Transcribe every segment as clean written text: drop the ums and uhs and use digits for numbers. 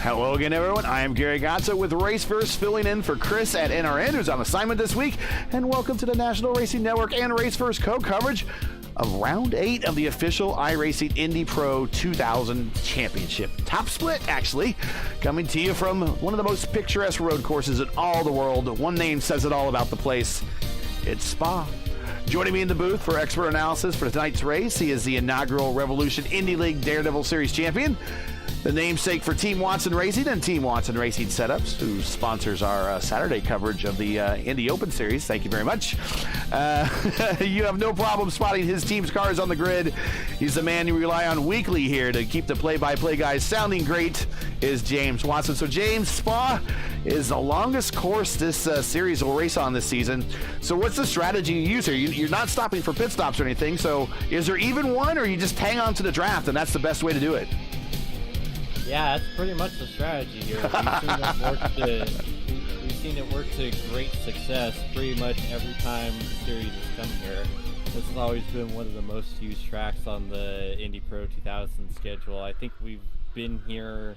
Hello again, everyone. I am Gary Gatza with RaceVerse, filling in for Chris at NRN, who's on assignment this week. And welcome to the National Racing Network and RaceVerse co-coverage of Round 8 of the official iRacing Indy Pro 2000 Championship. Top split, actually, coming to you from one of the most picturesque road courses in all the world. One name says it all about the place. It's Spa. Joining me in the booth for expert analysis for tonight's race, he is the inaugural Revolution Indy League Daredevil Series champion, the namesake for Team Watson Racing and Team Watson Racing Setups, who sponsors our Saturday coverage of the Indy Open Series. Thank you very much. You have no problem spotting his team's cars on the grid. He's the man you rely on weekly here to keep the play-by-play guys sounding great, is James Watson. So James, Spa is the longest course this series will race on this season. So what's the strategy you use here? You're not stopping for pit stops or anything, so is there even one, or you just hang on to the draft and that's the best way to do it? Yeah, that's pretty much the strategy here. We've seen it work to great success pretty much every time the series has come here. This has always been one of the most used tracks on the Indy Pro 2000 schedule. I think we've been here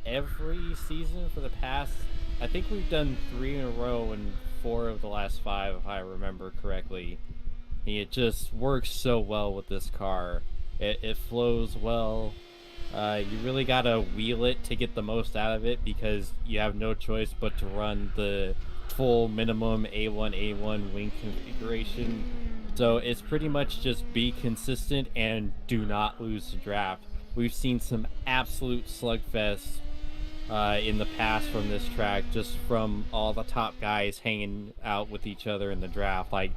every season for the past, I think we've done 3 in a row and 4 of the last 5, if I remember correctly. It just works so well with this car. It flows well. You really gotta wheel it to get the most out of it because you have no choice but to run the full minimum A1 wing configuration. So it's pretty much just be consistent and do not lose the draft. We've seen some absolute slugfests in the past from this track, just from all the top guys hanging out with each other in the draft, like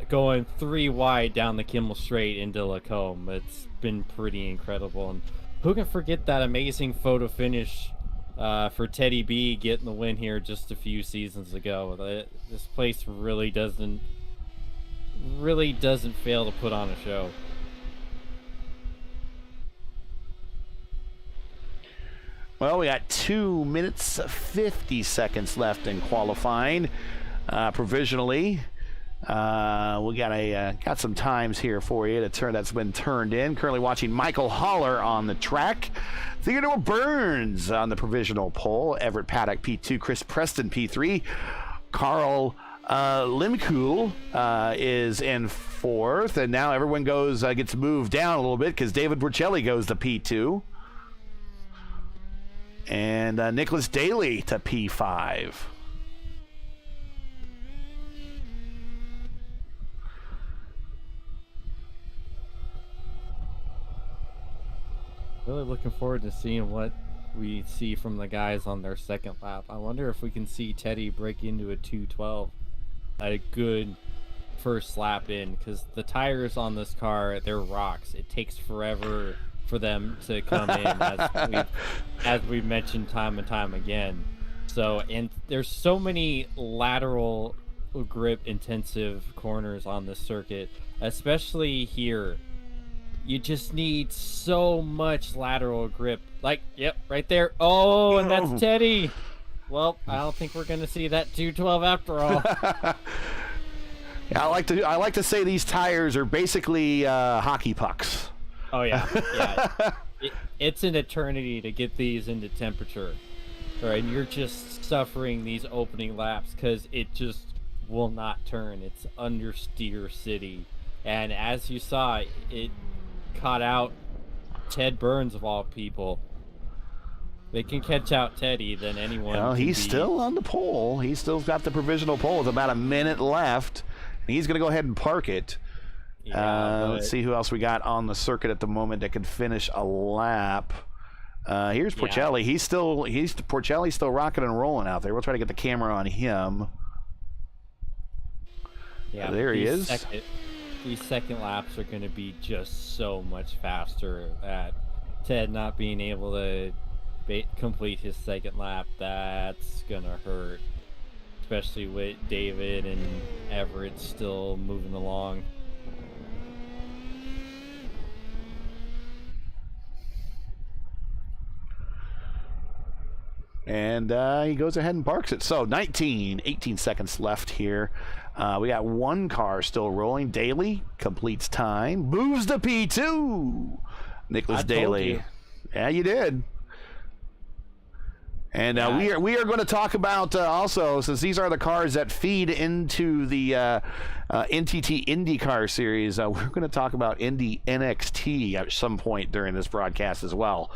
going 3 wide down the Kimmel Straight into Lacombe. It's been pretty incredible. And who can forget that amazing photo finish for Teddy B getting the win here just a few seasons ago? This place really doesn't fail to put on a show. Well, we got 2 minutes 50 seconds left in qualifying provisionally. We got some times here for you that's been turned in. Currently watching Michael Haller on the track. Theodore Burns on the provisional pole. Everett Paddock P2. Chris Preston P3. Carl Limkul is in 4th, and now everyone gets moved down a little bit because David Porcelli goes to P2, and Nicholas Daly to P5. Really looking forward to seeing what we see from the guys on their second lap. I wonder if we can see Teddy break into a 212 at a good first lap in, because the tires on this car, they're rocks. It takes forever for them to come in, as we've mentioned time and time again. So, and there's so many lateral grip intensive corners on this circuit, especially here. You just need so much lateral grip. Like, yep, right there. Oh, and that's Teddy. Well, I don't think we're going to see that 212 after all. Yeah, I like to say these tires are basically hockey pucks. Oh yeah, yeah. It's an eternity to get these into temperature, right? And you're just suffering these opening laps because it just will not turn. It's understeer city, and as you saw, it caught out Ted Burns of all people. They can catch out Teddy, then anyone. Well, he's still on the pole. He's still got the provisional pole with about a minute left. He's going to go ahead and park it. Yeah, let's see who else we got on the circuit at the moment that can finish a lap. Here's Porcelli. Yeah. Porcelli's still rocking and rolling out there. We'll try to get the camera on him. Yeah, there he is. These second laps are going to be just so much faster. That Ted not being able to complete his second lap, that's going to hurt. Especially with David and Everett still moving along. And he goes ahead and parks it. So 18 seconds left here. We got one car still rolling. Daly completes time. Moves to P2. Nicholas Daly. Yeah, you did. And we are going to talk about also, since these are the cars that feed into the NTT IndyCar series, we're going to talk about Indy NXT at some point during this broadcast as well.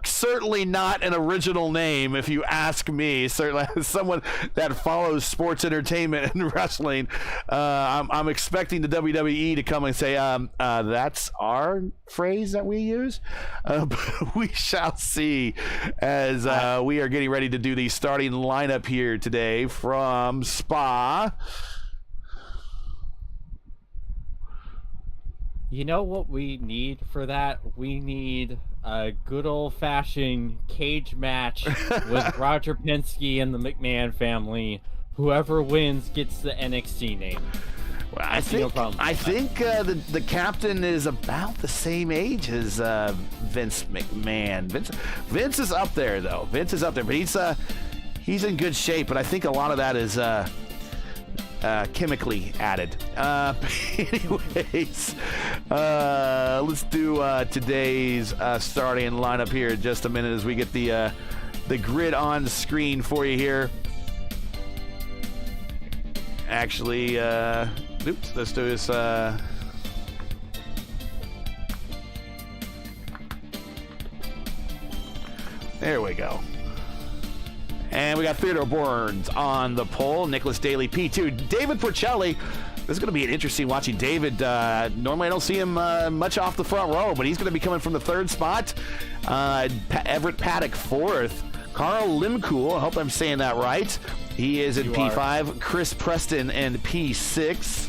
Certainly not an original name, if you ask me. Certainly, as someone that follows sports entertainment and wrestling, I'm expecting the WWE to come and say, that's our phrase that we use. But we shall see as we are getting ready to do the starting lineup here today from Spa. You know what we need for that? We need a good old-fashioned cage match with Roger Penske and the McMahon family. Whoever wins gets the NXT name. Well, I think the captain is about the same age as Vince McMahon. Vince is up there, though. Vince is up there, but he's in good shape. But I think a lot of that is chemically added. Anyways, let's do today's starting lineup here in just a minute as we get the grid on the screen for you here. Actually, let's do this. There we go. And we got Theodore Burns on the pole. Nicholas Daly, P2. David Porcelli. This is going to be interesting watching David. Normally I don't see him much off the front row, but he's going to be coming from the third spot. Everett Paddock, fourth. Carl Limcool, I hope I'm saying that right. He is in P5. Chris Preston in P6.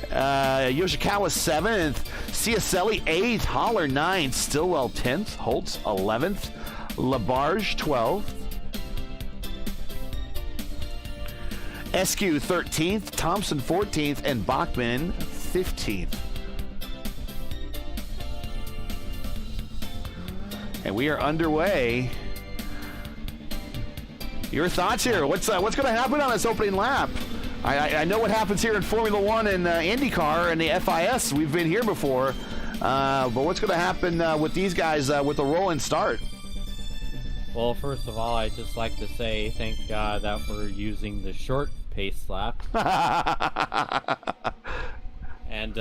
Yoshikawa 7th, Ciacelli 8th, Holler 9th, Stillwell 10th, Holtz 11th, Labarge 12th, Eskew 13th, Thompson 14th, and Bachman 15th. And we are underway. Your thoughts here? What's going to happen on this opening lap? I know what happens here in Formula One and IndyCar and the FIS. We've been here before. But what's going to happen with these guys with a rolling start? Well, first of all, I'd just like to say thank God that we're using the short pace lap. And,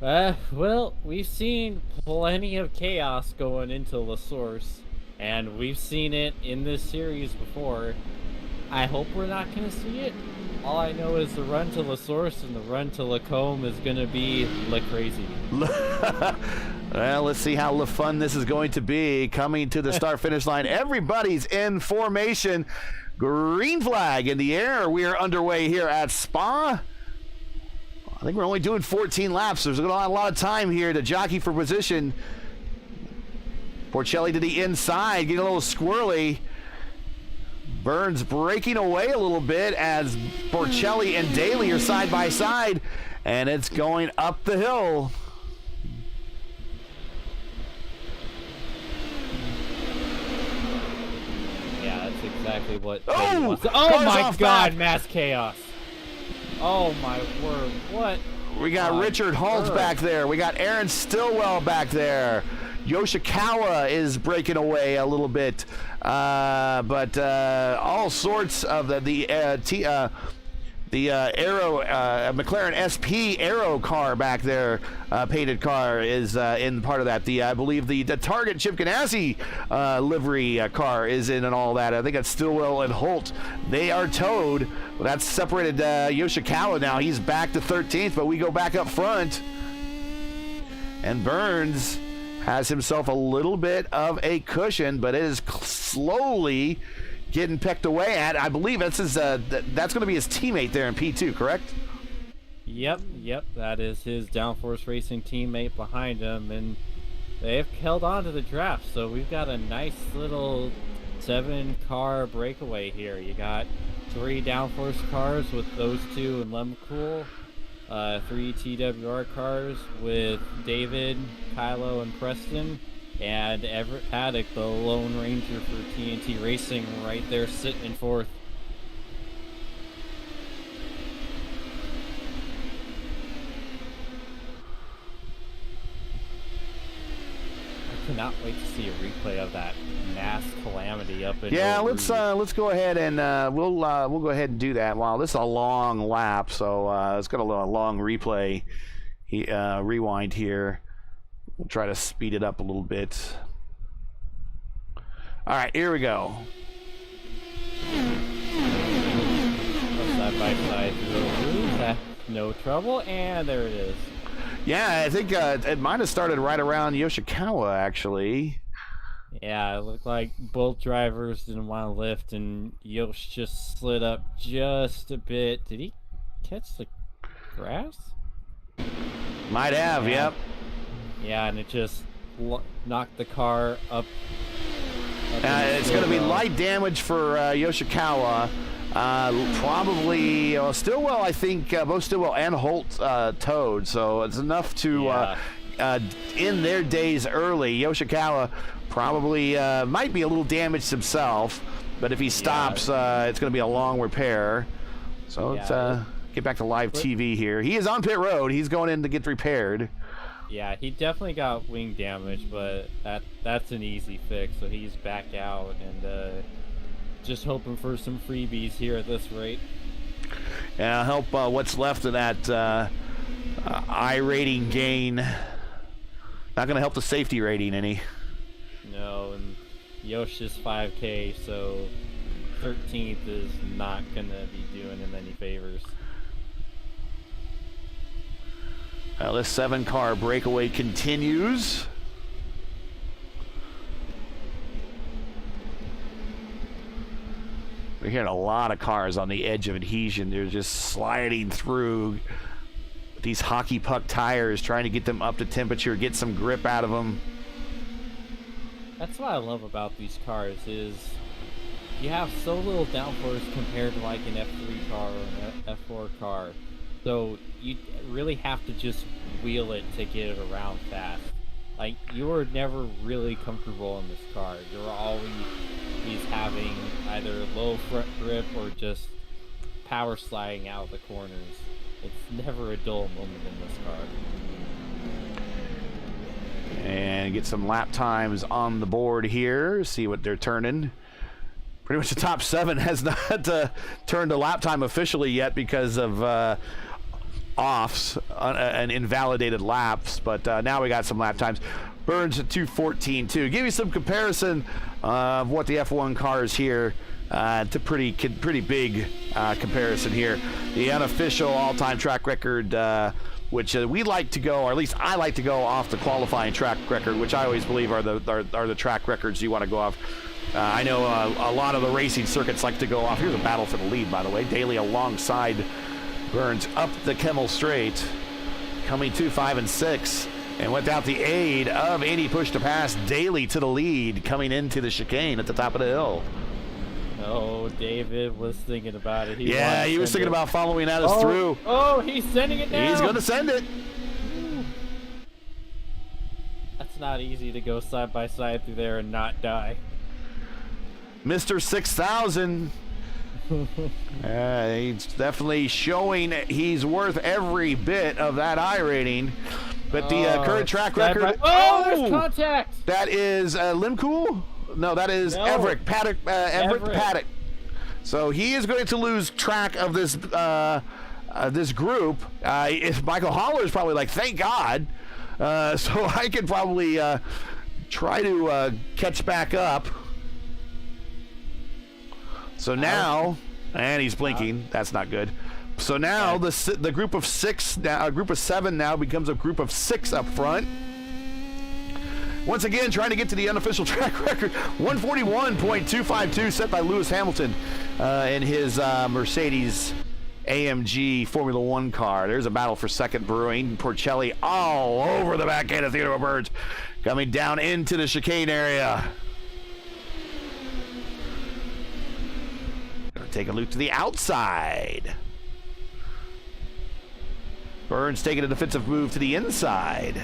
well, we've seen plenty of chaos going into La Source. And we've seen it in this series before. I hope we're not going to see it. All I know is the run to La Source and the run to Lacombe is going to be like crazy. Well, let's see how fun this is going to be. Coming to the start-finish line, everybody's in formation. Green flag in the air. We are underway here at Spa. I think we're only doing 14 laps. There's not a lot of time here to jockey for position. Porcelli to the inside, getting a little squirrely. Burns breaking away a little bit as Porcelli and Daly are side by side, and it's going up the hill. Yeah, that's exactly what. Oh my God, mass chaos! Oh my word, what? We got Richard Holtz back there. We got Aaron Stillwell back there. Yoshikawa is breaking away a little bit, but all sorts of the Aero McLaren SP Aero car back there, painted car is in part of that. I believe the Target Chip Ganassi livery car is in and all that. I think that's Stillwell and Holt. They are towed. Well, that's separated Yoshikawa now. He's back to 13th, but we go back up front, and Burns has himself a little bit of a cushion, but it is slowly getting pecked away at. I believe that's going to be his teammate there in P2, correct? Yep, that is his Downforce Racing teammate behind him, and they've held on to the draft, so we've got a nice little 7-car breakaway here. You got 3 Downforce cars with those 2 in Lemcool, 3 TWR cars with David, Kylo, and Preston, and Everett Paddock, the Lone Ranger for TNT Racing, right there sitting in 4th. cannot wait to see a replay of that mass calamity up in. Yeah, Eau let's Rouge. go ahead and we'll go ahead and do that. Wow, this is a long lap, so it's got a long replay, rewind here. We'll try to speed it up a little bit. All right, here we go. Side by side through Eau Rouge, no trouble, and there it is. Yeah, I think it might have started right around Yoshikawa, actually. Yeah, it looked like both drivers didn't want to lift, and Yosh just slid up just a bit. Did he catch the grass? Might have, yep. Yeah, and it just knocked the car up. It's going to be light damage for Yoshikawa. Probably Stillwell, I think both Stillwell and Holt towed, so it's enough to end their days early. Yoshikawa probably might be a little damaged himself, but if he stops, it's going to be a long repair. So let's get back to live TV here. He is on pit road. He's going in to get repaired. Yeah, he definitely got wing damage, but that's an easy fix, so he's back out and just hoping for some freebies here at this rate. Yeah, help what's left of that I-rating gain. Not going to help the safety rating any. No, and Yosh is 5K, so 13th is not going to be doing him any favors. This 7-car breakaway continues. We're hearing a lot of cars on the edge of adhesion. They're just sliding through these hockey puck tires, trying to get them up to temperature, get some grip out of them. That's what I love about these cars is you have so little downforce compared to like an F3 car or an F4 car. So you really have to just wheel it to get it around fast. Like, you're never really comfortable in this car. You're always having either low front grip or just power sliding out of the corners. It's never a dull moment in this car. And get some lap times on the board here. See what they're turning. Pretty much the top 7 has not turned a lap time officially yet because of offs and invalidated laps, but now we got some lap times. Burns at 2:14.2. Give you some comparison of what the F1 cars here. It's a pretty big comparison here. The unofficial all-time track record, which we like to go, or at least I like to go off the qualifying track record, which I always believe are the track records you want to go off. I know a lot of the racing circuits like to go off. Here's a battle for the lead, by the way. Daly alongside Burns up the Kemmel Straight, coming 2, 5, and 6. And without the aid of any push to pass, Daly to the lead, coming into the chicane at the top of the hill. Oh, David was thinking about it. He was thinking about following that as through. Oh, he's sending it down. He's going to send it. That's not easy to go side by side through there and not die. Mr. 6000. He's definitely showing he's worth every bit of that I rating. But the current track record. There's contact. That is Limcool? No, that is Everett Paddock. Everett Paddock. So he is going to lose track of this this group. If Michael Holler is probably like, thank God. So I could probably try to catch back up. So now, and he's blinking. That's not good. So now the group of 6, now a group of 7 now becomes a group of 6 up front. Once again, trying to get to the unofficial track record, 141.252 set by Lewis Hamilton in his Mercedes AMG Formula One car. There's a battle for second brewing. Porcelli all over the back end of Theodore Burns, coming down into the chicane area. Take a loop to the outside. Burns taking a defensive move to the inside.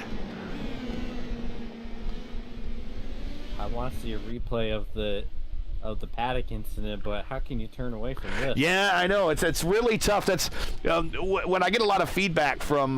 I want to see a replay of the of the paddock incident, but how can you turn away from this? Yeah, I know it's really tough. That's when I get a lot of feedback from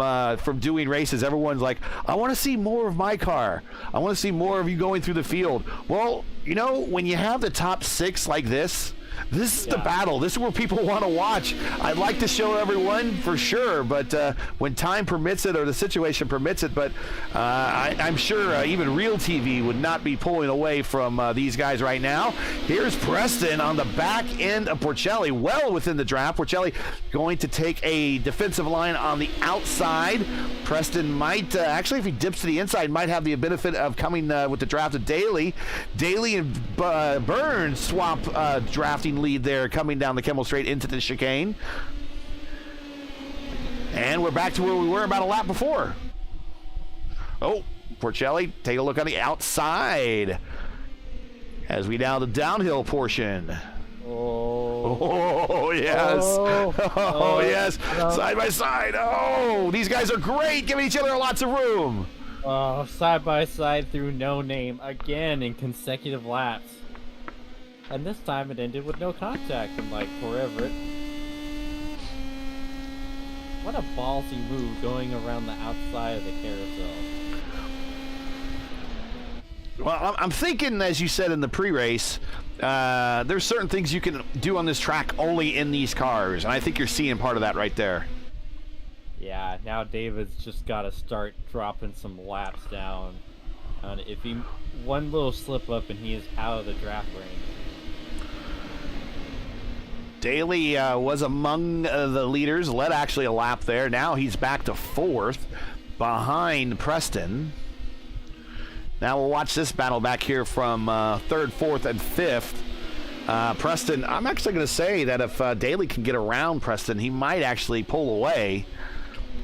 doing races. Everyone's like, "I want to see more of my car. I want to see more of you going through the field." Well, when you have the top 6 like this. This is the battle. This is where people want to watch. I'd like to show everyone for sure, but when time permits it or the situation permits it, but I'm sure even real TV would not be pulling away from these guys right now. Here's Preston on the back end of Porcelli, well within the draft. Porcelli going to take a defensive line on the outside. Preston might, actually, if he dips to the inside, might have the benefit of coming with the draft of Daly. Daly and Burns swap drafting lead there, coming down the Kimmel Straight into the chicane. And we're back to where we were about a lap before. Oh, Porcelli, take a look on the outside as we now the downhill portion. Oh, yes. Oh, yes. No. Side by side. Oh, these guys are great, giving each other lots of room. Oh, side by side through no name again in consecutive laps. And this time it ended with no contact, unlike poor Everett. What a ballsy move going around the outside of the carousel. Well, I'm thinking, as you said in the pre-race, there's certain things you can do on this track only in these cars, and I think you're seeing part of that right there. Yeah, now David's just got to start dropping some laps down. And if he one little slip up and he is out of the draft range. Daly was among the leaders, led actually a lap there. Now he's back to 4th behind Preston. Now we'll watch this battle back here from 3rd, 4th, and 5th. Preston, I'm actually going to say that if Daly can get around Preston, he might actually pull away.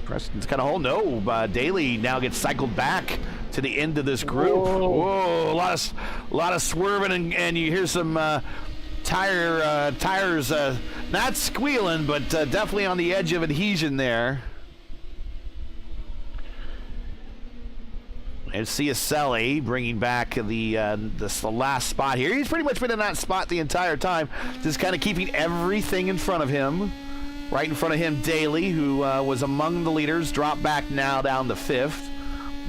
Preston's kind of, no, Daly now gets cycled back to the end of this group. Whoa, a lot of swerving, and you hear some tires not squealing, but definitely on the edge of adhesion there. And Ciacelli bringing back the last spot here. He's pretty much been in that spot the entire time, just kind of keeping everything in front of him. Right in front of him, Daly, who was among the leaders, dropped back now down to 5th.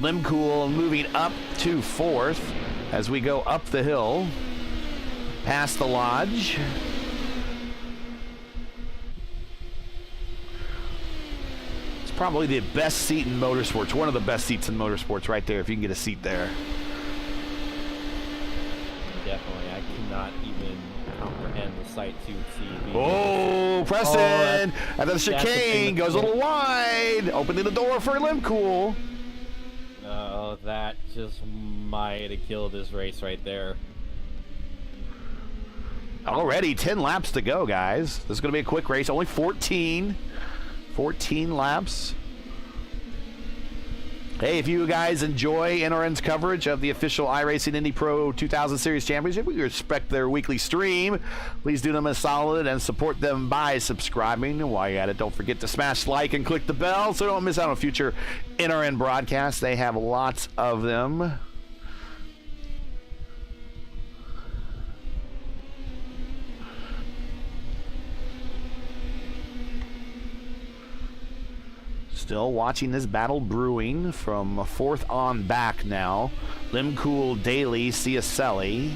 Limcool moving up to 4th as we go up the hill past the lodge. It's probably the best seat in motorsports, one of the best seats in motorsports right there, if you can get a seat there. Definitely, I cannot even comprehend the sight to see. Oh, Preston! And the chicane goes a little wide, opening the door for Limcool. Oh, that just might have killed this race right there. Already 10 laps to go, guys. This is going to be a quick race. Only 14 laps. Hey, if you guys enjoy NRN's coverage of the official iRacing Indy Pro 2000 Series Championship, we respect their weekly stream. Please do them a solid and support them by subscribing. And while you're at it, don't forget to smash like and click the bell so don't miss out on future NRN broadcasts. They have lots of them. Still watching this battle brewing from 4th on back now. Limcool, Daly, Ciacelli.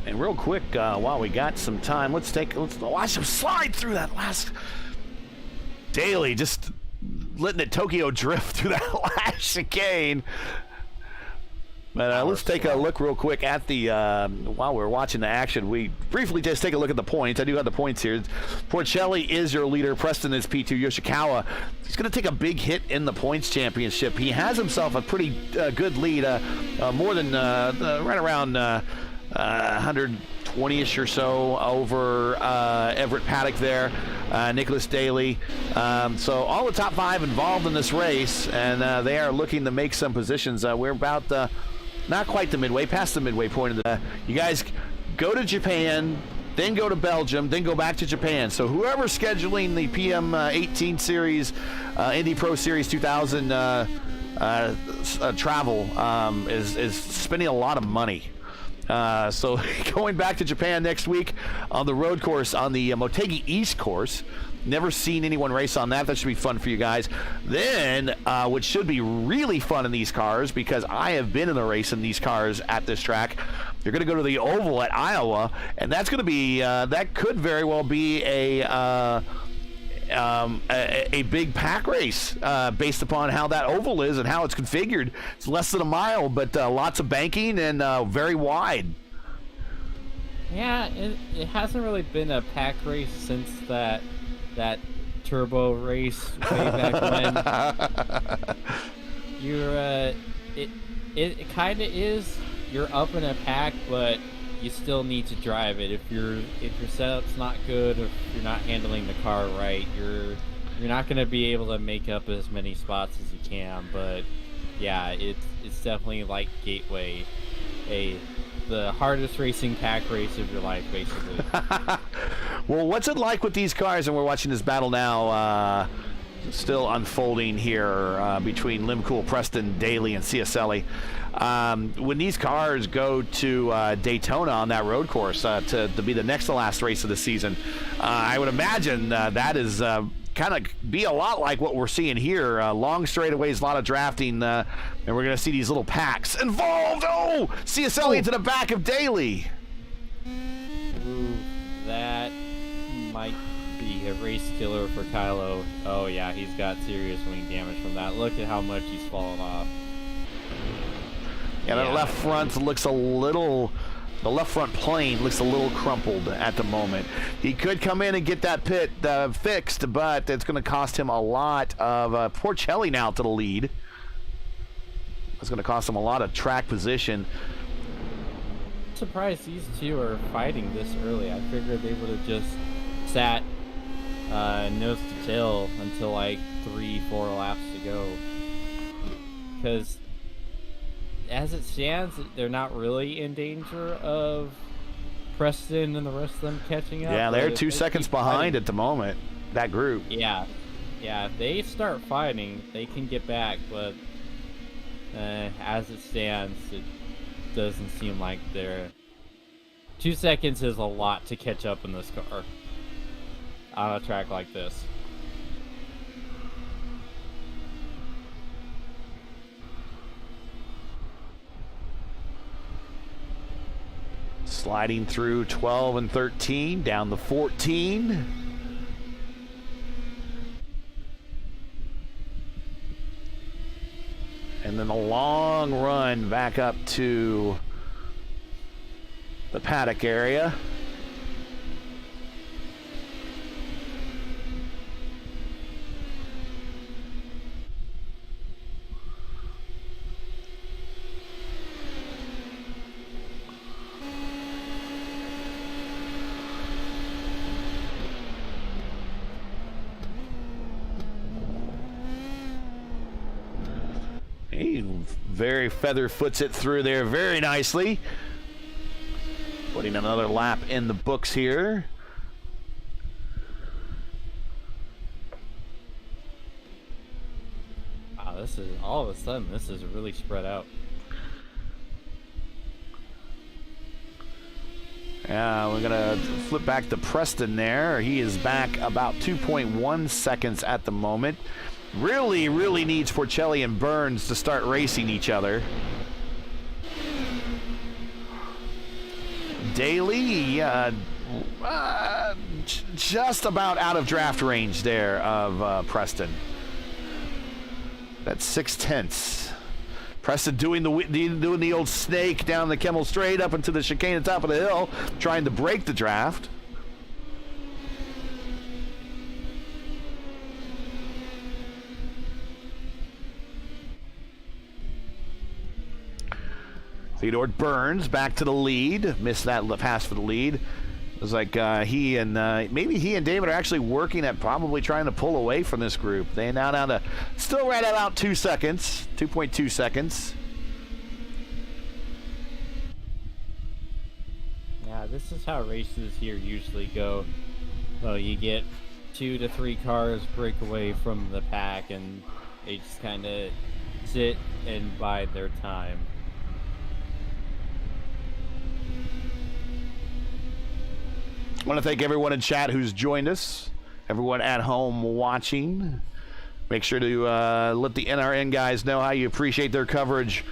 And real quick, while we got some time, let's watch him slide through that last. Daly just letting it Tokyo drift through that last chicane. But let's take a look real quick at the, while we're watching the action, we briefly just take a look at the points. I do have the points here. Porcelli is your leader. Preston is P2. Yoshikawa, he's going to take a big hit in the points championship. He has himself a pretty good lead, more than right around 120-ish or so over Everett Paddock there. Nicholas Daly. So all the top 5 involved in this race, and they are looking to make some positions. We're about not quite the midway, past the midway point of the. You guys go to Japan, then go to Belgium, then go back to Japan. So whoever's scheduling the PM 18 series, Indy Pro Series 2000 travel is spending a lot of money. So going back to Japan next week on the road course, on the Motegi East course. Never seen anyone race on that. That should be fun for you guys. Then, which should be really fun in these cars, because I have been in a race in these cars at this track. You're going to go to the Oval at Iowa, and that's going to be, that could very well be a big pack race based upon how that oval is and how it's configured. It's less than a mile, but lots of banking and very wide. Yeah, it hasn't really been a pack race since that turbo race way back when. It kind of is. You're up in a pack, but you still need to drive it. If your setup's not good, if you're not handling the car right, you're not going to be able to make up as many spots as you can. But yeah, it's definitely like Gateway, the hardest racing pack race of your life, basically. Well, what's it like with these cars? And we're watching this battle now, still unfolding here between Limcool, Preston, Daly, and CSLE. When these cars go to Daytona on that road course to be the next to last race of the season, I would imagine that is kind of be a lot like what we're seeing here. Long straightaways, a lot of drafting, and we're going to see these little packs involved. Oh, CSLE into the back of Daly. Ooh, that might be a race killer for Kylo. Oh yeah, he's got serious wing damage from that. Look at how much he's fallen off. Yeah, that left front looks a little, the left front plane looks a little crumpled at the moment. He could come in and get that pit fixed, but it's going to cost him a lot of, Porcelli now to the lead. It's going to cost him a lot of track position. I'm surprised these two are fighting this early. I figured they would have just sat nose to tail until like 3-4 laps to go. Because as it stands, they're not really in danger of Preston and the rest of them catching up. Yeah, they're 2 seconds behind at the moment, that group. Yeah, if they start fighting, they can get back, but as it stands, it doesn't seem like they're... 2 seconds is a lot to catch up in this car on a track like this. Sliding through 12 and 13, down the 14. And then a long run back up to the paddock area. He very feather foots it through there very nicely. Putting another lap in the books here. Wow, this is all of a sudden this is really spread out. Yeah, we're gonna flip back to Preston there. He is back about 2.1 seconds at the moment. Really needs Porcelli and Burns to start racing each other. Daly, just about out of draft range there of Preston. That's 0.6. Preston doing the old snake down the Kemmel Straight up into the chicane at the top of the hill, trying to break the draft. Theodore Burns back to the lead. Missed that pass for the lead. It's like maybe he and David are actually working at probably trying to pull away from this group. They now down to still right at about 2 seconds, 2.2 seconds. Yeah, this is how races here usually go. Well, you get 2 to 3 cars break away from the pack, and they just kind of sit and bide their time. I want to thank everyone in chat who's joined us, everyone at home watching. Make sure to let the NRN guys know how you appreciate their coverage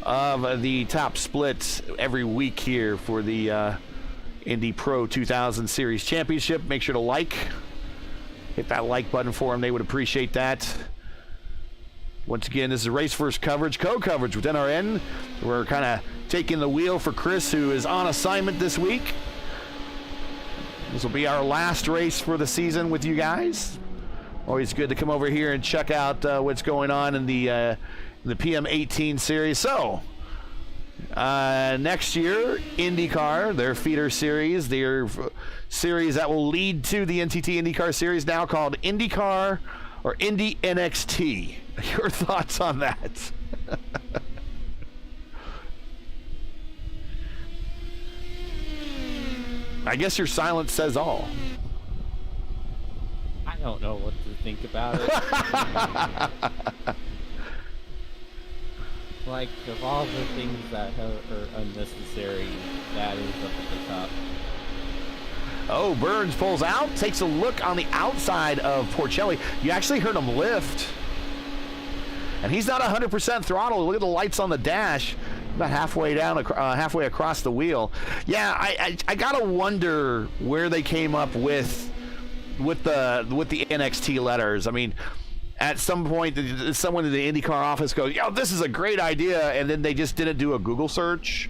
of the top splits every week here for the Indy Pro 2000 Series Championship. Make sure to hit that like button for them. They would appreciate that. Once again, this is race first coverage, co-coverage with NRN. We're kind of taking the wheel for Chris, who is on assignment this week. This will be our last race for the season with you guys. Always good to come over here and check out what's going on in the PM18 series. So, next year, IndyCar, their feeder series, their series that will lead to the NTT IndyCar series, now called IndyCar or Indy NXT. Your thoughts on that? I guess your silence says all. I don't know what to think about it. Like, of all the things that are unnecessary, that is up at the top. Oh, Burns pulls out, takes a look on the outside of Porcelli. You actually heard him lift. And he's not 100% throttle. Look at the lights on the dash. About halfway down, halfway across the wheel. Yeah, I gotta wonder where they came up with the NXT letters. I mean, at some point, someone in the IndyCar office goes, "Yo, this is a great idea," and then they just didn't do a Google search.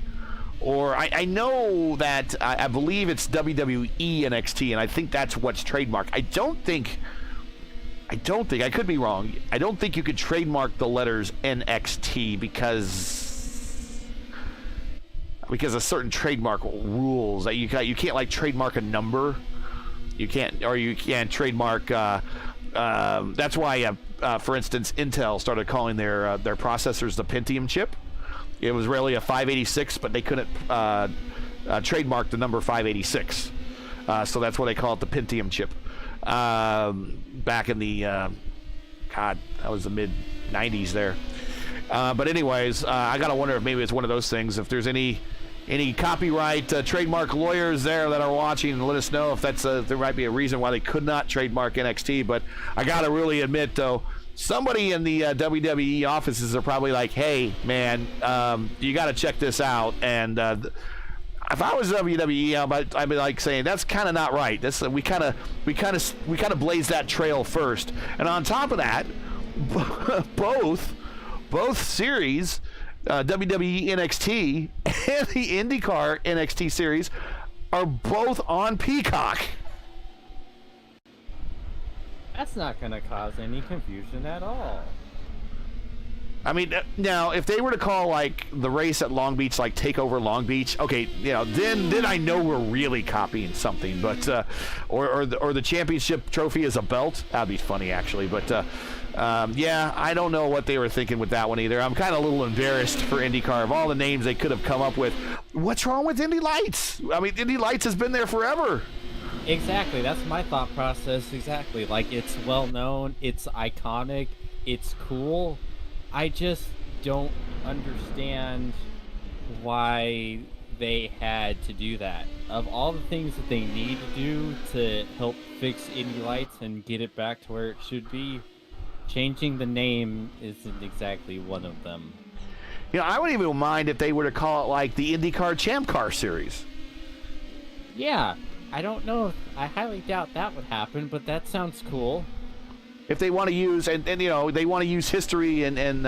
Or I know that I believe it's WWE NXT, and I think that's what's trademarked. I don't think I could be wrong. I don't think you could trademark the letters NXT because of certain trademark rules that you can't like trademark a number. You can't trademark. That's why, for instance, Intel started calling their processors the Pentium chip. It was really a 586, but they couldn't trademark the number 586. So that's why they call it the Pentium chip. Back in the that was the mid 90s there. But anyways, I gotta wonder if maybe it's one of those things. If there's any copyright trademark lawyers there that are watching, and let us know if that's there might be a reason why they could not trademark NXT. But I gotta really admit, though, somebody in the WWE offices are probably like, "Hey, man, you got to check this out." And if I was WWE, I'd be like saying, "That's kind of not right. That's we kind of blazed that trail first." And on top of that, both series, WWE NXT and the IndyCar NXT series, are both on Peacock. That's not going to cause any confusion at all. I mean, now if they were to call like the race at Long Beach like Takeover Long Beach, okay, then I know we're really copying something. But or the championship trophy is a belt. That'd be funny actually. But yeah, I don't know what they were thinking with that one either. I'm kind of a little embarrassed for IndyCar of all the names they could have come up with. What's wrong with Indy Lights? I mean, Indy Lights has been there forever. Exactly, that's my thought process. Exactly, like it's well known, it's iconic, it's cool. I just don't understand why they had to do that. Of all the things that they need to do to help fix Indy Lights and get it back to where it should be, changing the name isn't exactly one of them. I wouldn't even mind if they were to call it like the IndyCar Champ Car Series. Yeah. I don't know. I highly doubt that would happen, but that sounds cool. If they want to use, and they want to use history and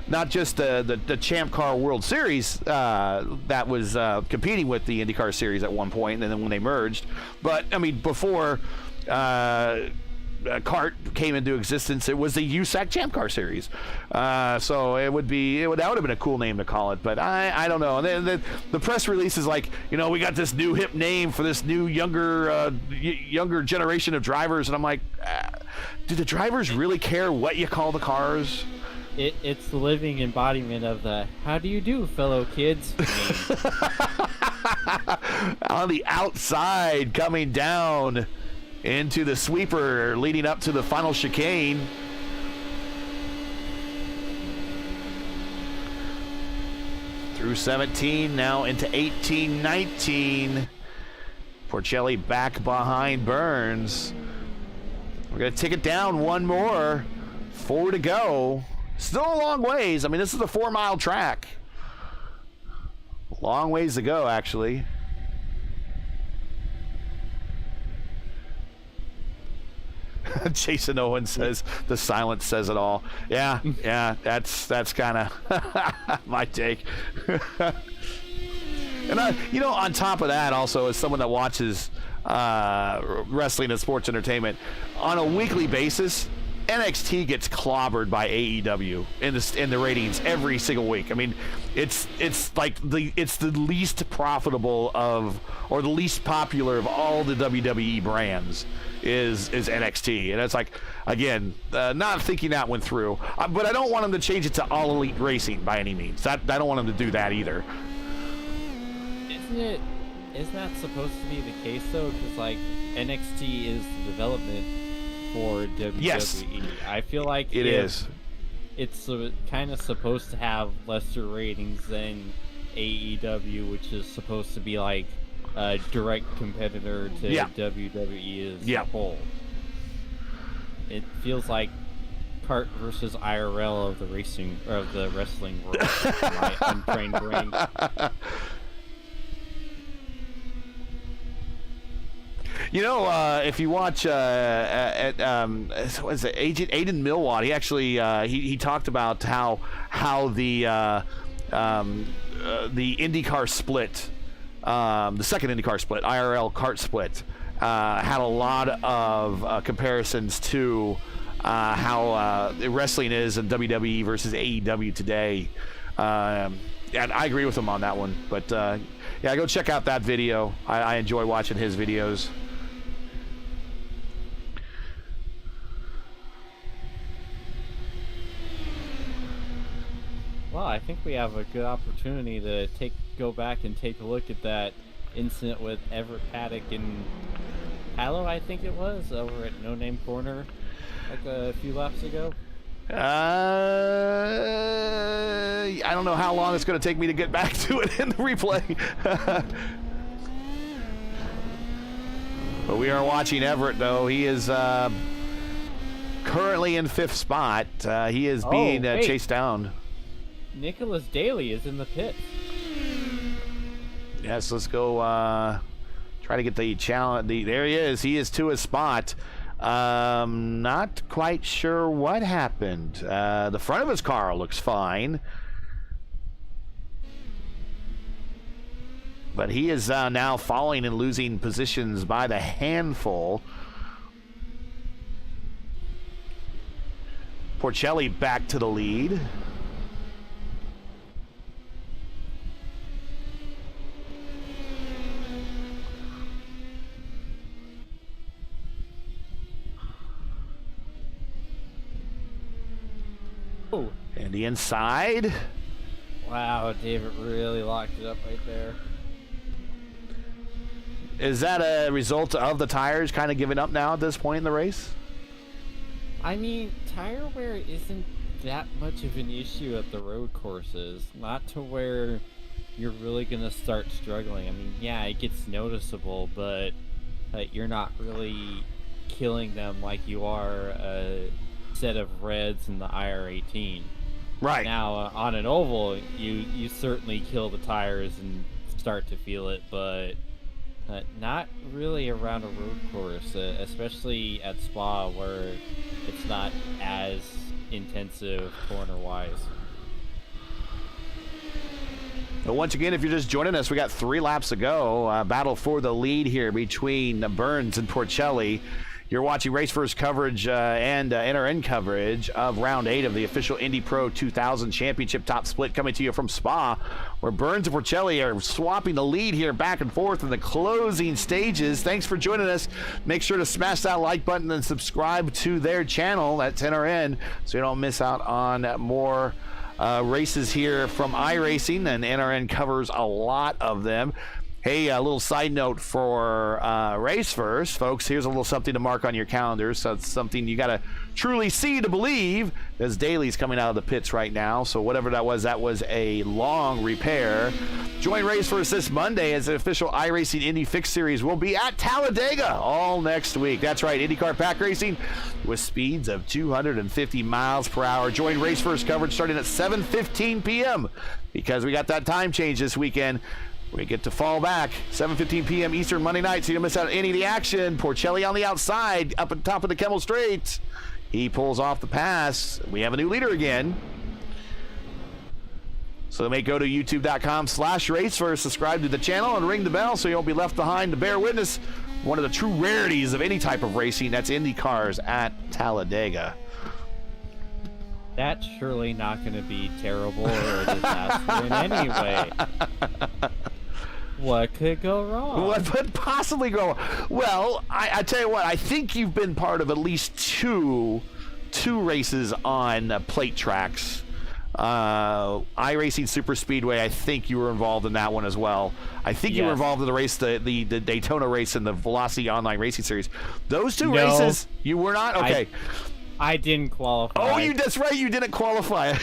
not just the Champ Car World Series that was competing with the IndyCar Series at one point, and then when they merged. But, I mean, before kart came into existence, it was the USAC Champ Car Series. So that would have been a cool name to call it, but I don't know. And then the press release is like, we got this new hip name for this new younger generation of drivers, and I'm like, do the drivers really care what you call the cars? It's the living embodiment of the "How do you do, fellow kids?" On the outside, coming down into the sweeper, leading up to the final chicane. Through 17, now into 18, 19. Porcelli back behind Burns. We're going to take it down one more. 4 to go. Still a long ways. I mean, this is a 4-mile track. Long ways to go, actually. Jason Owen says the silence says it all. Yeah, that's kind of my take. And on top of that, also as someone that watches wrestling and sports entertainment on a weekly basis, NXT gets clobbered by AEW in the ratings every single week. I mean, it's the least profitable or the least popular of all the WWE brands is NXT, and it's like, again, not thinking that one through. But I don't want them to change it to All Elite Racing by any means. I don't want them to do that either. Isn't that supposed to be the case though? Because like NXT is the development for WWE. Yes. I feel like it is. It's kind of supposed to have lesser ratings than AEW, which is supposed to be like a direct competitor to WWE as a whole. It feels like kart versus IRL of the wrestling world. My untrained brain. If you watch what is it, Agent Aiden Milwatt, he actually he talked about how the IndyCar split, the second IndyCar split, IRL kart split, had a lot of comparisons to how wrestling is in WWE versus AEW today. And I agree with him on that one. But go check out that video. I enjoy watching his videos. Well, I think we have a good opportunity to go back and take a look at that incident with Everett Paddock and Hallow, I think it was, over at No Name Corner like a few laps ago. I don't know how long it's going to take me to get back to it in the replay. But we are watching Everett, though. He is currently in 5th spot. He is being chased down. Nicholas Daly is in the pit. Yes, let's go try to get the challenge. There he is. He is to his spot. Not quite sure what happened. The front of his car looks fine. But he is now falling and losing positions by the handful. Porcelli back to the lead. And the inside. Wow, David really locked it up right there. Is that a result of the tires kind of giving up now at this point in the race? I mean, tire wear isn't that much of an issue at the road courses. Not to where you're really going to start struggling. I mean, yeah, it gets noticeable, but you're not really killing them like you are a set of reds in the IR18. Right. Now, on an oval, you certainly kill the tires and start to feel it, but not really around a road course, especially at Spa, where it's not as intensive corner-wise. Well, once again, if you're just joining us, we got 3 laps to go. Battle for the lead here between Burns and Porcelli. You're watching Race First coverage and NRN coverage of Round 8 of the official Indy Pro 2000 Championship Top Split, coming to you from Spa, where Burns and Porcelli are swapping the lead here back and forth in the closing stages. Thanks for joining us. Make sure to smash that like button and subscribe to their channel. That's NRN, so you don't miss out on more races here from iRacing, and NRN covers a lot of them. Hey, a little side note for Race First, folks. Here's a little something to mark on your calendars. So it's something you got to truly see to believe, as Daly's coming out of the pits right now. So whatever that was a long repair. Join Race First this Monday as the official iRacing Indy Fix Series will be at Talladega all next week. That's right, IndyCar Pack Racing with speeds of 250 miles per hour. Join Race First coverage starting at 7:15 p.m. because we got that time change this weekend. We get to fall back 7:15 p.m. Eastern Monday night, so you don't miss out on any of the action. Porcelli on the outside, up at the top of the Kemmel Straight. He pulls off the pass. We have a new leader again. So they may go to youtube.com/racefirst, subscribe to the channel, and ring the bell so you won't be left behind to bear witness one of the true rarities of any type of racing. That's Indy cars at Talladega. That's surely not going to be terrible or a disaster in any way. What could go wrong? What could possibly go wrong? Well, I tell you what, I think you've been part of at least two races on plate tracks. iRacing Super Speedway, I think you were involved in that one as well. I think you were involved in the race, the Daytona race and the Velocity Online Racing Series. Those two races, you were not? Okay. I didn't qualify. Oh, that's right, you didn't qualify.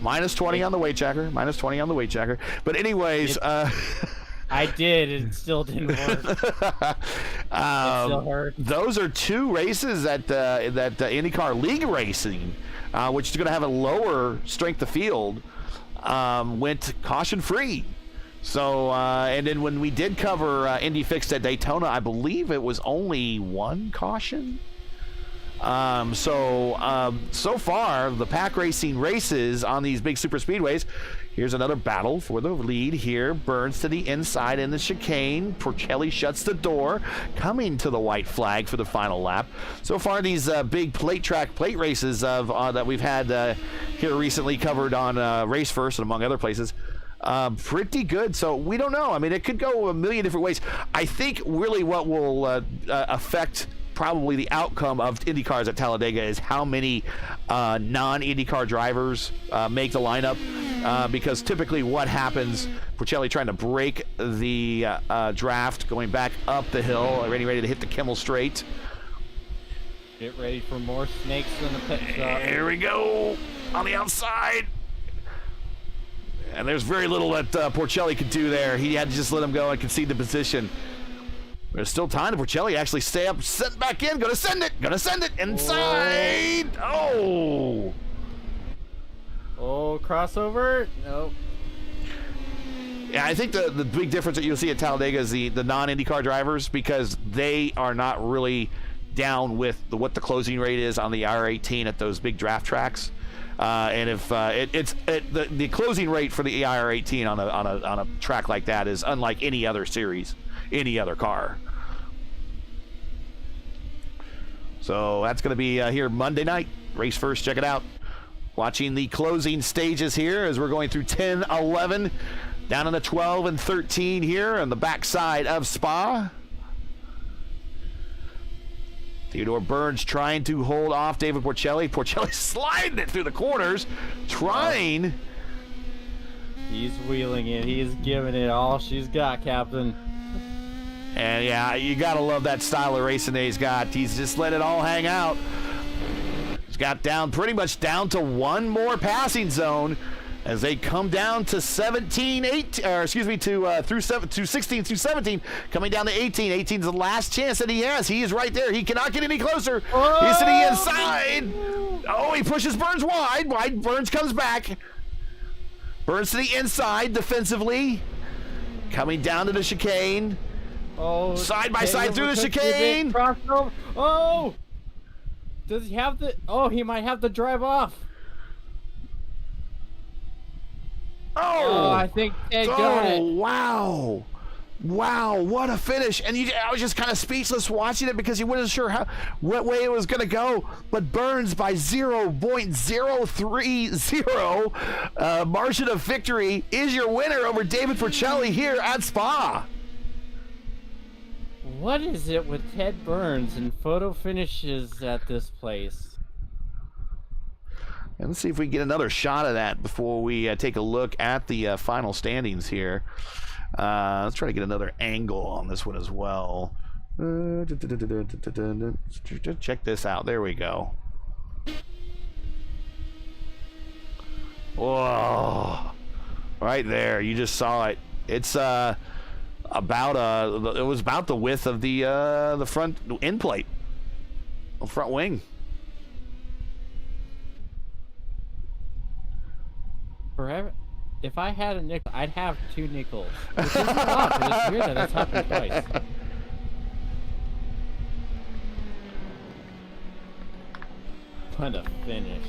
Minus 20 on the weight checker. Minus 20 on the weight checker. But anyways, I did. It still didn't work. It still hurt. Those are two races that IndyCar League Racing, which is going to have a lower strength of field, went caution free. So, and then when we did cover Indy Fixed at Daytona, I believe it was only one caution. So far, the pack racing races on these big super speedways, here's another battle for the lead here. Burns to the inside in the chicane. Porcelli shuts the door, coming to the white flag for the final lap. So far, these big plate races that we've had here recently covered on Race First and among other places, pretty good. So we don't know. I mean, it could go a million different ways. I think really what will affect probably the outcome of IndyCars at Talladega is how many non-IndyCar drivers make the lineup, because typically what happens, Porcelli trying to break the draft, going back up the hill, ready to hit the Kemmel Straight. Get ready for more snakes in the pit stop. Here we go on the outside. And there's very little that Porcelli could do there. He had to just let him go and concede the position. There's still time to Porcelli actually stay up, send back in, gonna send it inside. Oh, crossover. Nope. Yeah, I think the big difference that you'll see at Talladega is the non-IndyCar drivers, because they are not really down with what the closing rate is on the R18 at those big draft tracks. And if the closing rate for the IR18 on a track like that is unlike any other series, any other car. So that's going to be here Monday night. Race First, check it out. Watching the closing stages here as we're going through 10, 11, down in the 12 and 13 here on the backside of Spa. Theodore Burns trying to hold off David Porcelli. Porcelli sliding it through the corners, trying. He's wheeling it. He's giving it all she's got, Captain. And yeah, you gotta love that style of racing that he's got. He's just let it all hang out. He's got pretty much down to one more passing zone as they come down to 16 through 17, coming down to 18. 18 is the last chance that he has. He is right there. He cannot get any closer. Oh! He's to the inside. Oh, he pushes Burns wide. Burns comes back. Burns to the inside defensively. Coming down to the chicane. Oh, side by side through the chicane. Oh! Does he have the... Oh, he might have to drive off. Oh! I think Ted got it. Wow. Wow, what a finish. And I was just kind of speechless watching it because you wasn't sure what way it was going to go. But Burns by 0.030 margin of victory is your winner over David Porcelli here at Spa. What is it with Ted Burns and photo finishes at this place? And let's see if we can get another shot of that before we take a look at the final standings here. Let's try to get another angle on this one as well. Check this out. There we go. Whoa. Right there. You just saw it. It's it was about the width of the front end plate. The front wing. Forever. If I had a nickel, I'd have 2 nickels. Which is a lot, but it's weird that that's happened twice. What a finish.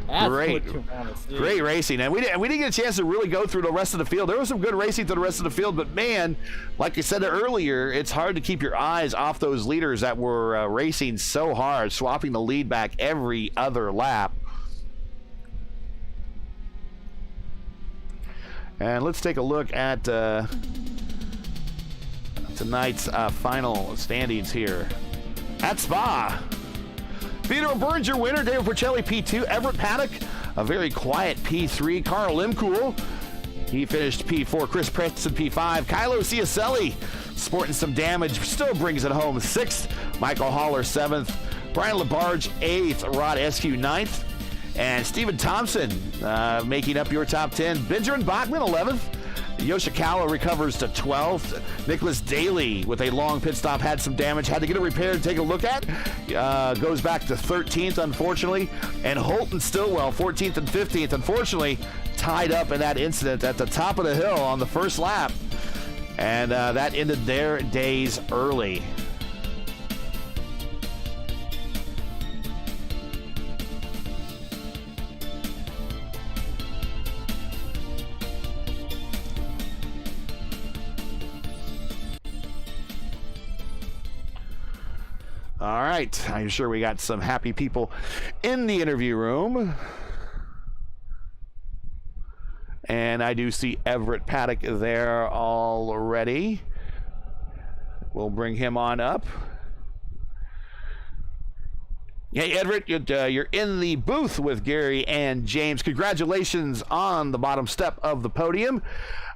That's Great. What you want to see. Great racing. And we didn't get a chance to really go through the rest of the field. There was some good racing to the rest of the field, but man, like I said earlier, it's hard to keep your eyes off those leaders that were racing so hard, swapping the lead back every other lap. And let's take a look at tonight's final standings here at Spa. Theodore Burns, your winner. David Porcelli, P2. Everett Paddock, a very quiet P3. Carl Limcool, he finished P4. Chris Preston, P5. Kylo Ciacelli, sporting some damage, still brings it home, 6th. Michael Haller, 7th. Brian Labarge, 8th. Rod Eskew, 9th. And Stephen Thompson making up your top 10. Benjamin Bachman, 11th. Yoshikawa recovers to 12th. Nicholas Daly with a long pit stop had some damage, had to get it repaired, take a look at. Goes back to 13th, unfortunately. And Holton Stillwell, 14th and 15th, unfortunately tied up in that incident at the top of the hill on the first lap. And that ended their days early. All right, I'm sure we got some happy people in the interview room. And I do see Everett Paddock there already. We'll bring him on up. Hey, Everett, you're in the booth with Gary and James. Congratulations on the bottom step of the podium.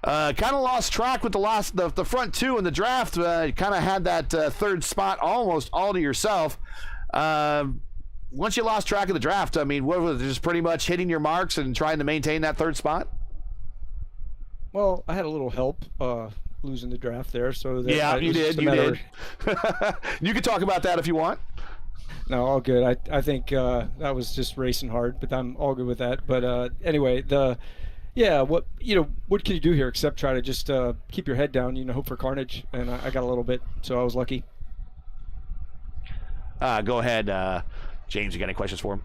Kind of lost track with the front two in the draft. Kind of had that third spot almost all to yourself. Once you lost track of the draft, I mean, what was it, just pretty much hitting your marks and trying to maintain that third spot? Well, I had a little help losing the draft there. So that, yeah, you did. You did. You can talk about that if you want. No, all good. I think that was just racing hard, but I'm all good with that. But anyway, what can you do here except try to just keep your head down, hope for carnage, and I got a little bit, so I was lucky. Go ahead, James. You got any questions for him?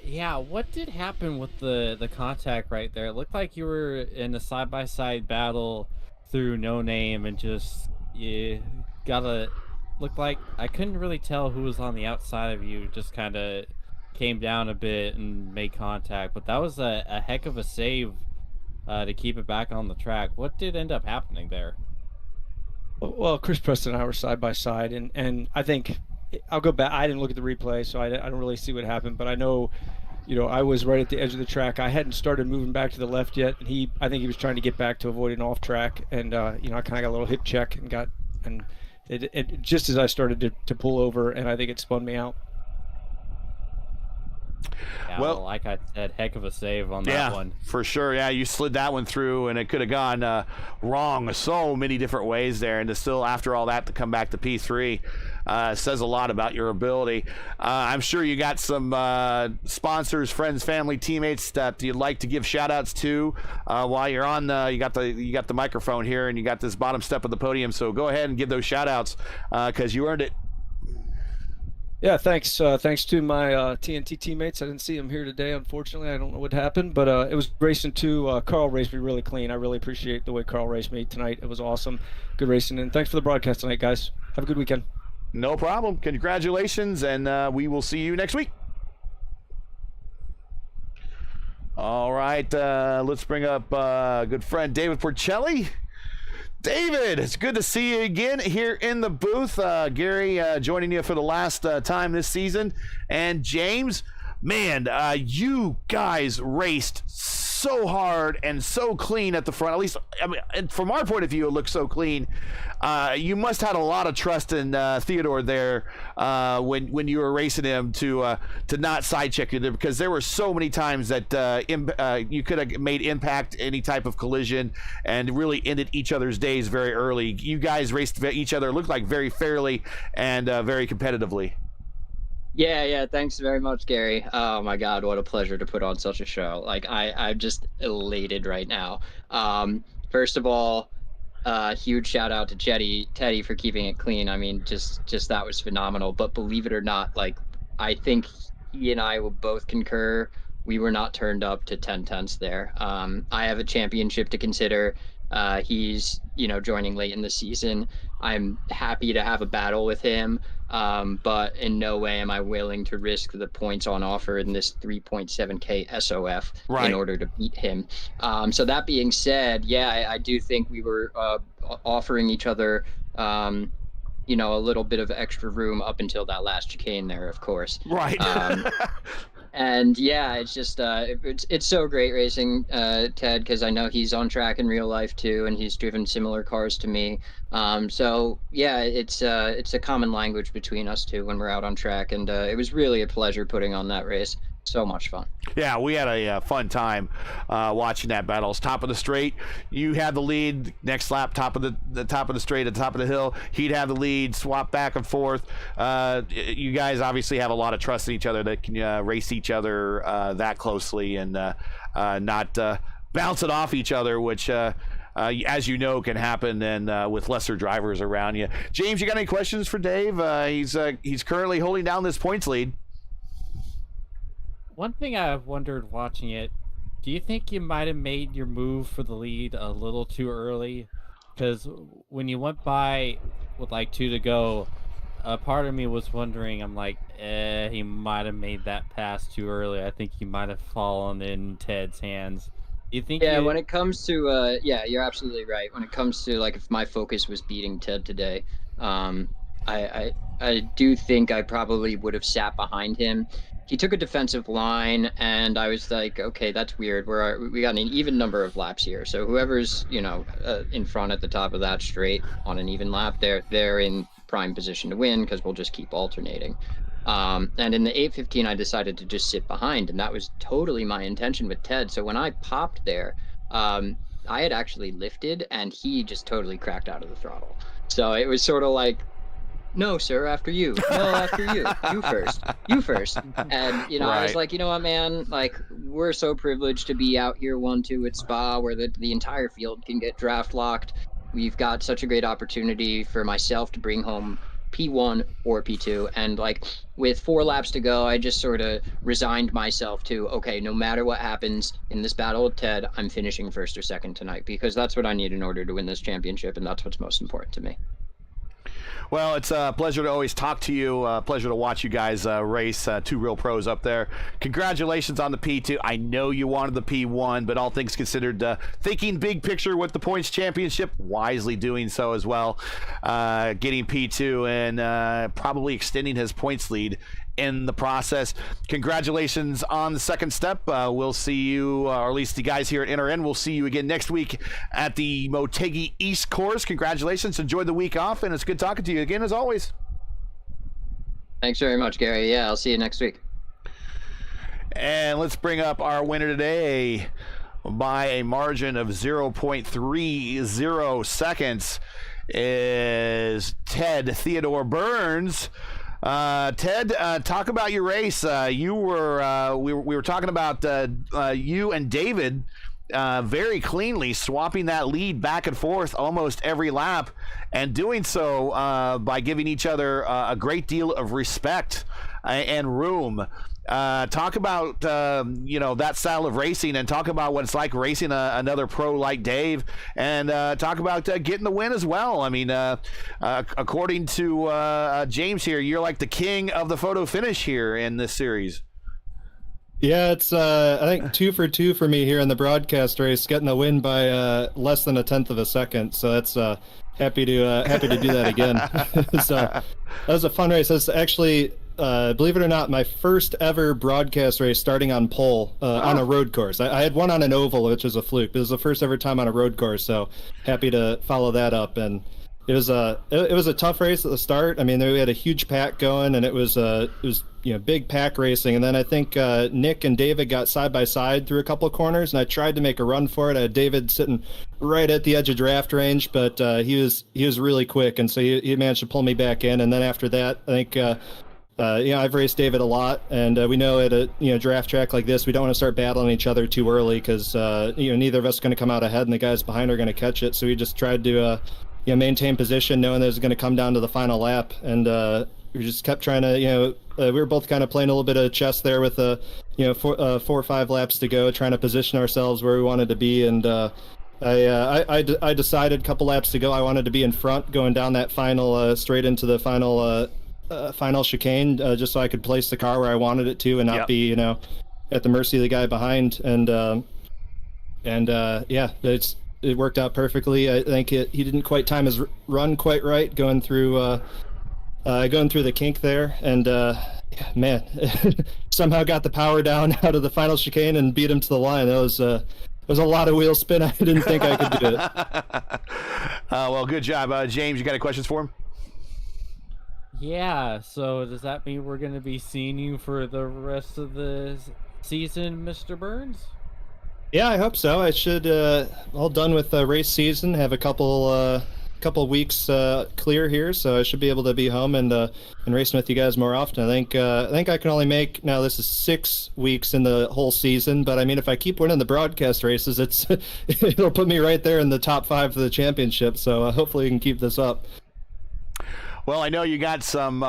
Yeah, what did happen with the contact right there? It looked like you were in a side-by-side battle through No Name and just looked like I couldn't really tell who was on the outside of you, just kind of came down a bit and made contact, but that was a heck of a save to keep it back on the track. What did end up happening there? Well, Chris Preston and I were side by side, and I think I'll go back. I didn't look at the replay, so I don't really see what happened, but I know, I was right at the edge of the track. I hadn't started moving back to the left yet, and I think he was trying to get back to avoid an off track, and I kind of got a little hip check and it just as I started to pull over, and I think it spun me out. Yeah, well, like I said, heck of a save on that one. For sure. Yeah, you slid that one through, and it could have gone wrong so many different ways there. And to still, after all that, to come back to P3 says a lot about your ability. I'm sure you got some sponsors, friends, family, teammates that you'd like to give shout-outs to while you're on. You got the microphone here, and you got this bottom step of the podium. So go ahead and give those shout-outs because you earned it. Yeah, thanks. Thanks to my TNT teammates. I didn't see them here today, unfortunately. I don't know what happened, but it was racing too. Carl raced me really clean. I really appreciate the way Carl raced me tonight. It was awesome. Good racing, and thanks for the broadcast tonight, guys. Have a good weekend. No problem. Congratulations, and we will see you next week. All right, let's bring up good friend David Porcelli. David, it's good to see you again here in the booth. Gary joining you for the last time this season. And James, man, you guys raced so hard and so clean at the front. At least, I mean, from our point of view, it looks so clean. You must have had a lot of trust in Theodore there when you were racing him to not side check you there, because there were so many times that you could have made impact any type of collision and really ended each other's days very early. You guys raced each other, looked like very fairly and very competitively. Yeah, thanks very much, Gary. Oh my God, what a pleasure to put on such a show. Like I'm just elated right now. First of all, huge shout out to Teddy for keeping it clean. I mean, just that was phenomenal. But believe it or not, like I think he and I will both concur we were not turned up to 10 tenths there. I have a championship to consider. He's, joining late in the season. I'm happy to have a battle with him, but in no way am I willing to risk the points on offer in this 3.7K SOF in order to beat him. So that being said, yeah, I do think we were offering each other, a little bit of extra room up until that last chicane there, of course. Right. And yeah, it's just it's so great racing Ted, because I know he's on track in real life too, and he's driven similar cars to me. So yeah, it's a common language between us two when we're out on track, and it was really a pleasure putting on that race. So much fun. Yeah, we had a fun time watching that battle. It's top of the straight. You had the lead. Next lap, top of the top of the straight, at the top of the hill. He'd have the lead. Swap back and forth. You guys obviously have a lot of trust in each other that can race each other that closely and not bounce it off each other, which. As you know, can happen and with lesser drivers around you. James, you got any questions for Dave? He's currently holding down this points lead. One thing I've wondered watching it, do you think you might have made your move for the lead a little too early? Because when you went by with like 2 to go, a part of me was wondering, I'm like, he might have made that pass too early. I think he might have fallen in Ted's hands. Do you think? Yeah, when it comes to, yeah, you're absolutely right. When it comes to, like, if my focus was beating Ted today, I do think I probably would have sat behind him. He took a defensive line, and I was like, okay, that's weird. We got an even number of laps here. So whoever's, in front at the top of that straight on an even lap, they're in prime position to win, because we'll just keep alternating. And in the 8:15, I decided to just sit behind, and that was totally my intention with Ted. So when I popped there, I had actually lifted, and he just totally cracked out of the throttle. So it was sort of like, no, sir, after you. No, after you. You first. You first. And, I was like, you know what, man? Like, we're so privileged to be out here 1-2 at Spa, where the entire field can get draft locked. We've got such a great opportunity for myself to bring home P1 or P2. And, like, with 4 laps to go, I just sort of resigned myself to, okay, no matter what happens in this battle with Ted, I'm finishing first or second tonight, because that's what I need in order to win this championship, and that's what's most important to me. Well, it's a pleasure to always talk to you. Pleasure to watch you guys race. 2 real pros up there. Congratulations on the P2. I know you wanted the P1, but all things considered, thinking big picture with the points championship, wisely doing so as well. Getting P2 and probably extending his points lead in the process. Congratulations on the second step. We'll see you, or at least the guys here at NRN, we'll see you again next week at the Motegi East course. Congratulations. Enjoy the week off, and it's good talking to you again as always. Thanks very much, Gary. Yeah, I'll see you next week. And let's bring up our winner today by a margin of 0.30 seconds is Ted Theodore Burns. Ted, talk about your race. We were talking about you and David very cleanly, swapping that lead back and forth almost every lap, and doing so by giving each other a great deal of respect and room. Talk about that style of racing, and talk about what it's like racing another pro like Dave, and talk about getting the win as well. I mean, according to James here, you're like the king of the photo finish here in this series. Yeah, it's I think 2 for 2 for me here in the broadcast race, getting the win by less than 1/10 of a second. So that's happy to do that again. So that was a fun race. That's actually, believe it or not, my first ever broadcast race starting on pole on a road course. I had one on an oval, which was a fluke. But it was the first ever time on a road course. So happy to follow that up. And it was a tough race at the start. I mean, we had a huge pack going, and it was big pack racing. And then I think Nick and David got side by side through a couple of corners, and I tried to make a run for it. I had David sitting right at the edge of draft range, but he was really quick, and so he managed to pull me back in. And then after that, I think I've raced David a lot, and we know at a draft track like this, we don't want to start battling each other too early, because neither of us are going to come out ahead, and the guys behind are going to catch it. So we just tried to maintain position, knowing that it was going to come down to the final lap, and we just kept trying to we were both kind of playing a little bit of chess there with 4 or 5 laps to go, trying to position ourselves where we wanted to be. And I decided a couple laps to go I wanted to be in front, going down that final straight into the final chicane, just so I could place the car where I wanted it to, and not be at the mercy of the guy behind. It worked out perfectly. I think he didn't quite time his run quite right, going through the kink there, and man, somehow got the power down out of the final chicane and beat him to the line. That was a lot of wheel spin. I didn't think I could do it. Well, good job. James, you got any questions for him? Yeah, so does that mean we're going to be seeing you for the rest of the season, Mr. Burns? Yeah, I hope so. I should all done with the race season. Have a couple weeks clear here, so I should be able to be home and racing with you guys more often. I think I can only make, now this is 6 weeks in the whole season, but I mean, if I keep winning the broadcast races, it'll put me right there in the top 5 for the championship. So hopefully we can keep this up. Well, I know you got some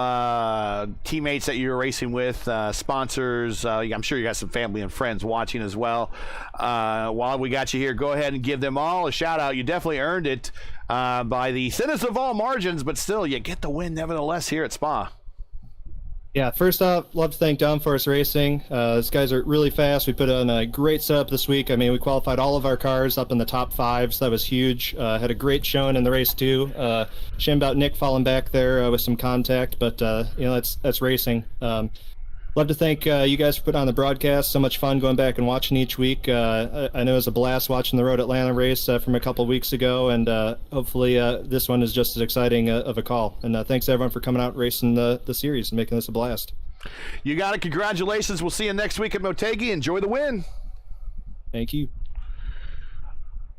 teammates that you're racing with, sponsors. I'm sure you got some family and friends watching as well. While we got you here, go ahead and give them all a shout out. You definitely earned it by the thinnest of all margins, but still, you get the win nevertheless here at Spa. Yeah, first off, love to thank Downforce Racing. These guys are really fast. We put on a great setup this week. I mean, we qualified all of our cars up in the top 5, so that was huge. Had a great showing in the race too. Shame about Nick falling back there with some contact, but that's racing. Love to thank you guys for putting on the broadcast. So much fun going back and watching each week. I know it was a blast watching the Road Atlanta race from a couple weeks ago, and hopefully this one is just as exciting of a call. And thanks everyone for coming out and racing the series and making this a blast. You got it. Congratulations. We'll see you next week at Motegi. Enjoy the win. Thank you.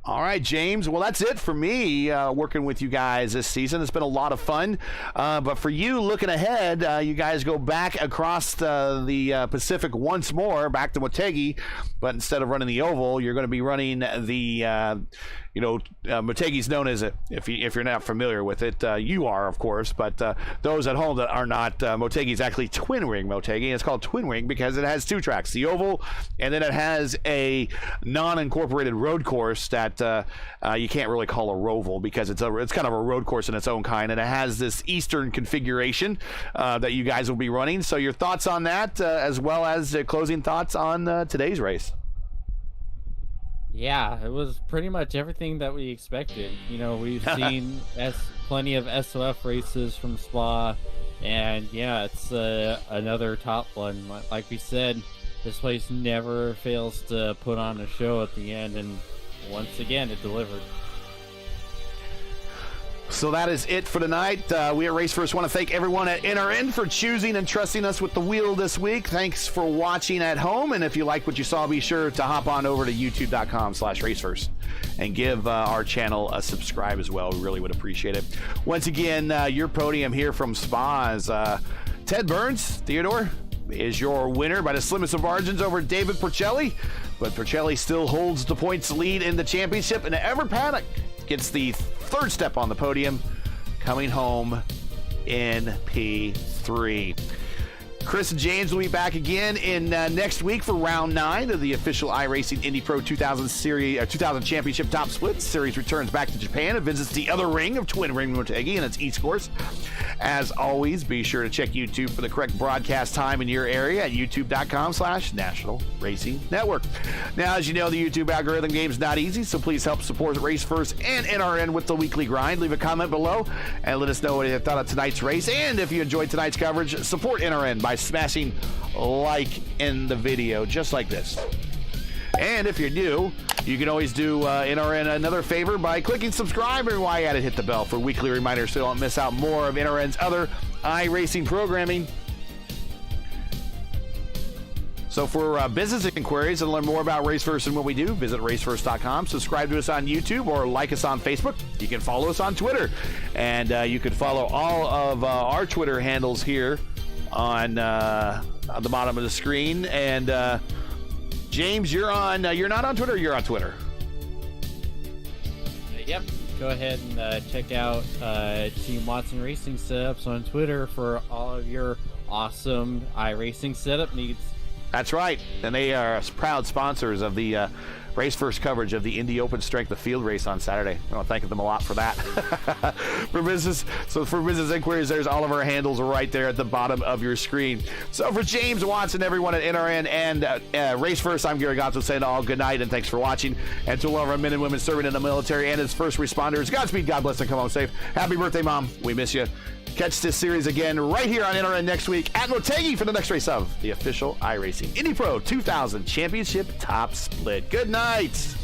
All right, James. Well, that's it for me working with you guys this season. It's been a lot of fun. But for you, looking ahead, you guys go back across the Pacific once more, back to Motegi. But instead of running the oval, you're going to be running the Motegi's known as, if you're not familiar with it, you are, of course, but those at home that are not, Motegi is actually twin ring Motegi. It's called twin ring because it has 2 tracks, the oval, and then it has a non-incorporated road course that you can't really call a roval because it's kind of a road course in its own kind, and it has this eastern configuration that you guys will be running. So your thoughts on that, as well as closing thoughts on today's race. Yeah, it was pretty much everything that we expected. We've seen plenty of SOF races from Spa, and yeah, it's another top one. Like we said, this place never fails to put on a show at the end, and once again, it delivered. So that is it for tonight. We at Race First want to thank everyone at NRN for choosing and trusting us with the wheel this week. Thanks for watching at home. And if you like what you saw, be sure to hop on over to youtube.com/racefirst and give our channel a subscribe as well. We really would appreciate it. Once again, your podium here from Spa is Ted Burns, Theodore. is your winner by the slimmest of margins over David Porcelli. But Porcelli still holds the points lead in the championship, and Ever Paddock gets the third step on the podium, coming home in P3. Chris and James will be back again in next week for round 9 of the official iRacing Indy Pro 2000 Championship Top Split. Series returns back to Japan and visits the other ring of Twin Ring Motegi and its East Course. As always, be sure to check YouTube for the correct broadcast time in your area at youtube.com/National Racing Network. Now, as you know, the YouTube algorithm game is not easy, so please help support Race First and NRN with the weekly grind. Leave a comment below and let us know what you thought of tonight's race. And if you enjoyed tonight's coverage, support NRN by smashing like in the video, just like this. And if you're new, you can always do NRN another favor by clicking subscribe, and while you're at it, hit the bell for weekly reminders so you don't miss out more of NRN's other iRacing programming. So for business inquiries and learn more about Race First and what we do, visit racefirst.com. Subscribe to us on YouTube or like us on Facebook. You can follow us on Twitter. And you can follow all of our Twitter handles here on the bottom of the screen. And James, you're not on Twitter, you're on Twitter. Yep. Go ahead and check out Team Watson Racing setups on Twitter for all of your awesome iRacing setup needs. That's right. And they are proud sponsors of the Race First coverage of the Indy Open Strength of Field race on Saturday. I want to thank them a lot for that. For business inquiries, there's all of our handles right there at the bottom of your screen. So for James Watson, everyone at NRN and Race First, I'm Gary Gonzo saying all good night and thanks for watching. And to all of our men and women serving in the military and as first responders, Godspeed, God bless, and come home safe. Happy birthday, Mom. We miss you. Catch this series again right here on NRN next week at Motegi for the next race of the official iRacing Indy Pro 2000 Championship Top Split. Good night.